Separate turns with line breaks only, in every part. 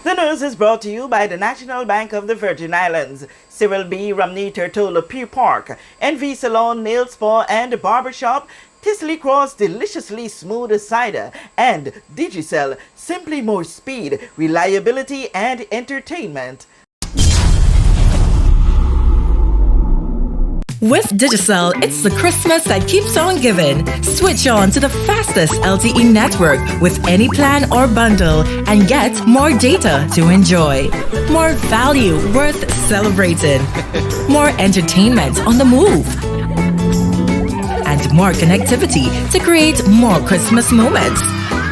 The news is brought to you by the National Bank of the Virgin Islands, Cyril B. Romney Tertola Pier Park, NV Salon, Nail Spa and Barbershop, Tisley Cross Deliciously Smooth Cider, and Digicel, simply more speed, reliability and entertainment.
With Digicel, it's the Christmas that keeps on giving. Switch on to the fastest LTE network with any plan or bundle and get more data to enjoy. More value worth celebrating. More entertainment on the move. And more connectivity to create more Christmas moments.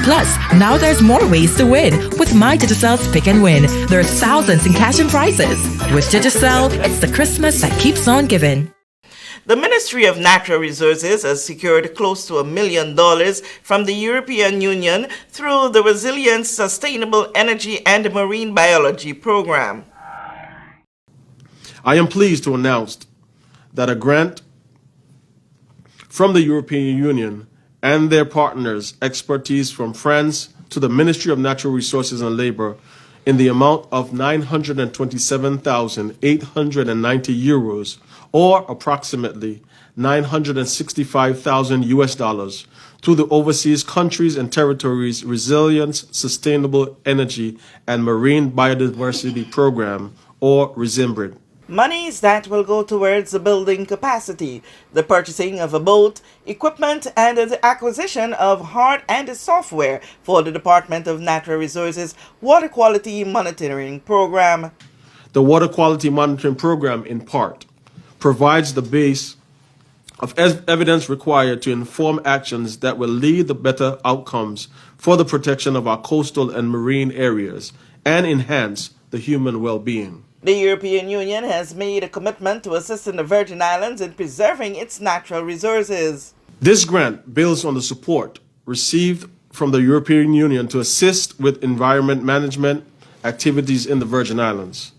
Plus, now there's more ways to win with My Digicel's Pick and Win. There's thousands in cash and prizes. With Digicel, it's the Christmas that keeps on giving.
The Ministry of Natural Resources has secured close to $1 million from the European Union through the Resilient Sustainable Energy and Marine Biology Program.
I am pleased to announce that a grant from the European Union and their partners, expertise from France, to the Ministry of Natural Resources and Labor in the amount of 927,890 euros, or approximately 965,000 US dollars, to the Overseas Countries and Territories Resilience, Sustainable Energy and Marine Biodiversity Program, or RESIMBRID.
Monies that will go towards building capacity, the purchasing of a boat, equipment, and the acquisition of hard and software for the Department of Natural Resources Water Quality Monitoring Program.
The Water Quality Monitoring Program, in part, provides the base of evidence required to inform actions that will lead to better outcomes for the protection of our coastal and marine areas and enhance the human well-being.
The European Union has made a commitment to assisting the Virgin Islands in preserving its natural resources.
This grant builds on the support received from the European Union to assist with environment management activities in the Virgin Islands.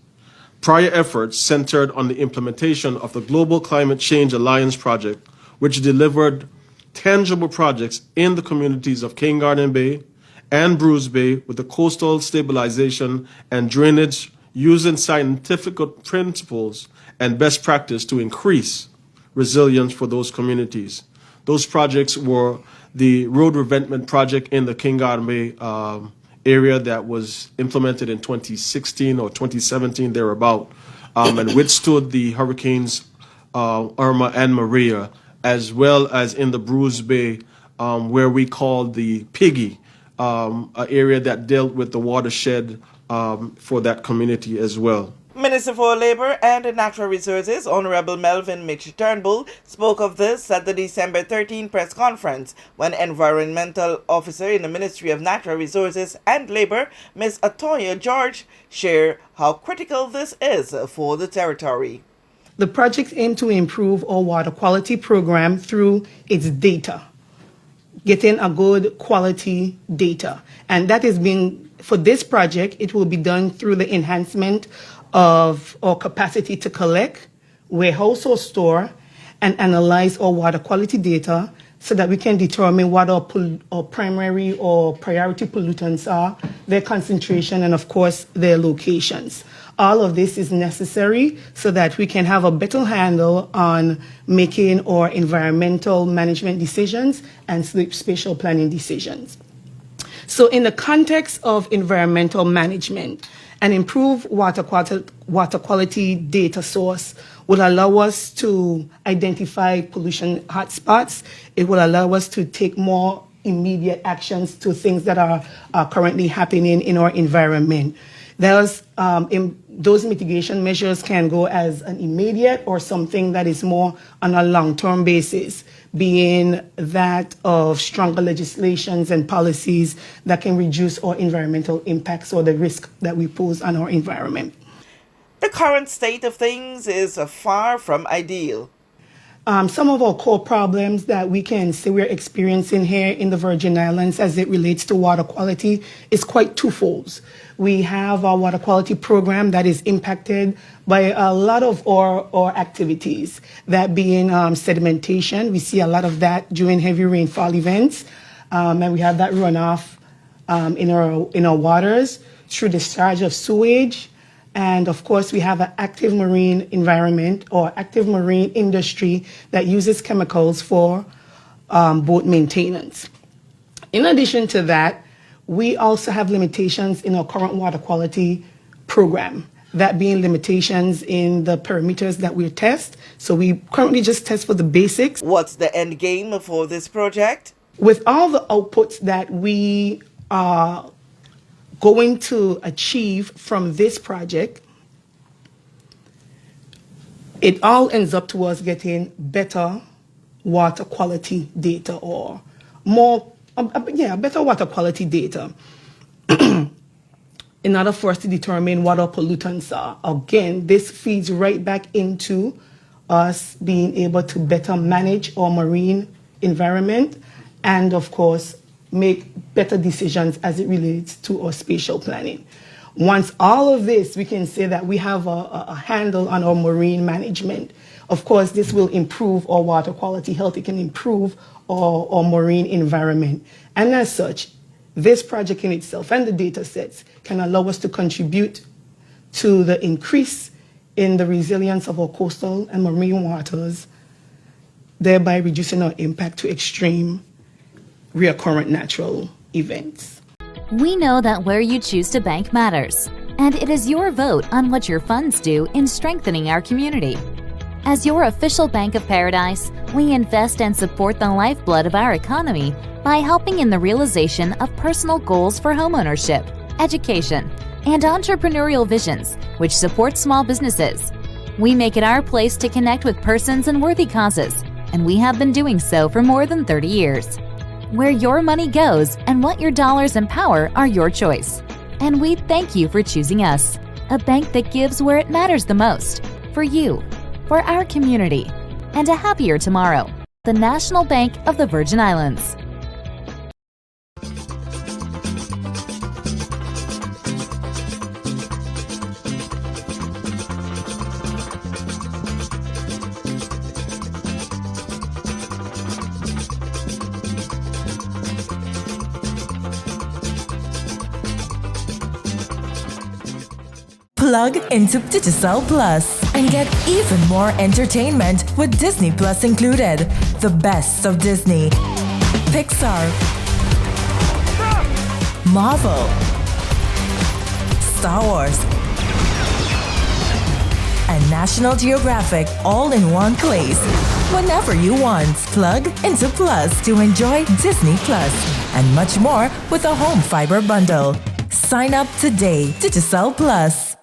Prior efforts centered on the implementation of the Global Climate Change Alliance project, which delivered tangible projects in the communities of King Garden Bay and Bruce Bay with the coastal stabilization and drainage using scientific principles and best practice to increase resilience for those communities. Those projects were the road revetment project in the King Garden Bay area that was implemented in 2016 or 2017, thereabout, and withstood the hurricanes Irma and Maria, as well as in the Bruce Bay, where we called the Piggy, an area that dealt with the watershed for that community as well.
Minister for Labor and Natural Resources, Honorable Melvin Mitch Turnbull, spoke of this at the December 13 press conference when Environmental Officer in the Ministry of Natural Resources and Labor, Ms. Atoya George, shared how critical this is for the territory.
The project aims to improve our water quality program through its data, getting a good quality data. And that is being, for this project, it will be done through the enhancement of our capacity to collect, warehouse or store, and analyze our water quality data so that we can determine what our primary or priority pollutants are, their concentration, and of course, their locations. All of this is necessary so that we can have a better handle on making our environmental management decisions and spatial planning decisions. So in the context of environmental management, an improved water quality data source will allow us to identify pollution hotspots. It will allow us to take more immediate actions to things that are currently happening in our environment. Those mitigation measures can go as an immediate or something that is more on a long-term basis, being that of stronger legislations and policies that can reduce our environmental impacts or the risk that we pose on our environment.
The current state of things is far from ideal.
Some of our core problems that we can say we're experiencing here in the Virgin Islands as it relates to water quality is quite twofold. We have our water quality program that is impacted by a lot of our activities, that being sedimentation. We see a lot of that during heavy rainfall events, and we have that runoff in our waters. through discharge of sewage. And of course, we have an active marine environment or active marine industry that uses chemicals for boat maintenance. In addition to that, we also have limitations in our current water quality program, that being limitations in the parameters that we test. So we currently just test for the basics.
What's the end game for this project?
With all the outputs that we are going to achieve from this project, it all ends up towards getting better water quality data or more, better water quality data in order for us to determine what our pollutants are. Again, this feeds right back into us being able to better manage our marine environment and, of course, make better decisions as it relates to our spatial planning. Once all of this, we can say that we have a handle on our marine management. Of course, this will improve our water quality health. It can improve our marine environment. And as such, this project in itself and the data sets can allow us to contribute to the increase in the resilience of our coastal and marine waters, thereby reducing our impact to extreme recurrent natural events.
We know that where you choose to bank matters, and it is your vote on what your funds do in strengthening our community. As your official Bank of Paradise, we invest and support the lifeblood of our economy by helping in the realization of personal goals for homeownership, education, and entrepreneurial visions, which support small businesses. We make it our place to connect with persons and worthy causes, and we have been doing so for more than 30 years. Where your money goes and what your dollars empower are your choice. And we thank you for choosing us, a bank that gives where it matters the most, for you, for our community, and a happier tomorrow. The National Bank of the Virgin Islands.
Plug into Digicel Plus and get even more entertainment with Disney Plus included. The best of Disney, Pixar, Marvel, Star Wars, and National Geographic all in one place. Whenever you want, plug into Plus to enjoy Disney Plus and much more with a home fiber bundle. Sign up today. Digicel Plus.